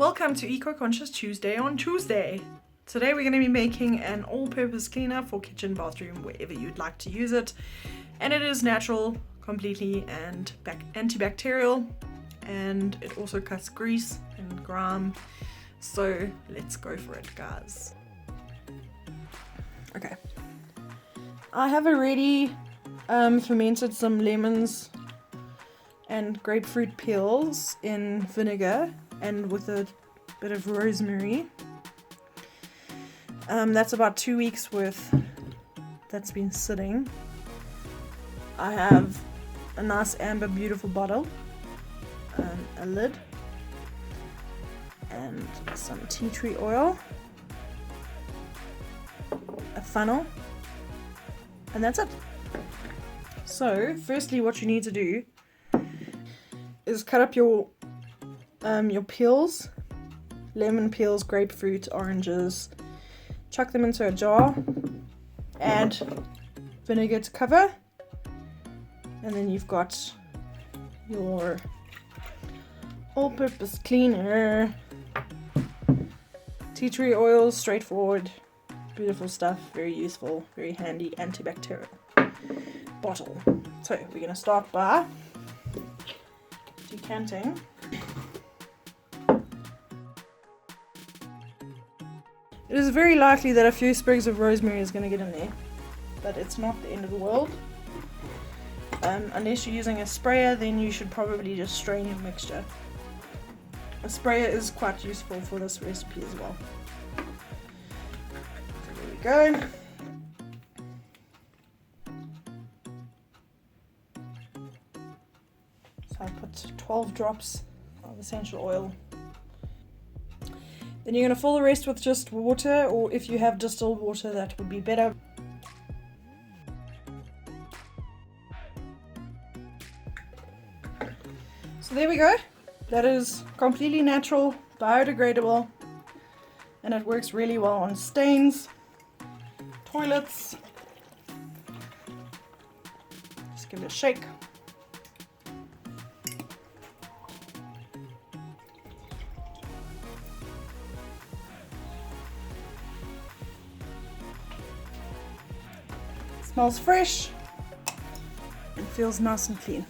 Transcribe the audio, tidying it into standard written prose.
Welcome to Eco Conscious Tuesday on Tuesday. Today we're going to be making an all-purpose cleaner for kitchen, bathroom, wherever you'd like to use it. And it is natural, completely, and antibacterial. And it also cuts grease and grime. So let's go for it, guys. Okay. I have already fermented some lemons and grapefruit peels in vinegar and with a bit of rosemary. That's about 2 weeks worth that's been sitting. I have a nice amber beautiful bottle, a lid, and some tea tree oil, a funnel, and that's it. So firstly, what you need to do is cut up your peels, lemon peels, grapefruit, oranges, chuck them into a jar, add vinegar to cover, and then you've got your all-purpose cleaner. Tea tree oil, straightforward, beautiful stuff, very useful, very handy, antibacterial bottle. So we're going to start by decanting. It is very likely that a few sprigs of rosemary is going to get in there, but it's not the end of the world. Unless you're using a sprayer, then you should probably just strain your mixture. A sprayer is quite useful for this recipe as well. So there we go. So I put 12 drops of essential oil. Then you're going to fill the rest with just water, or if you have distilled water, that would be better. So there we go. That is completely natural, biodegradable, and it works really well on stains, toilets. Just give it a shake. Smells fresh and feels nice and clean.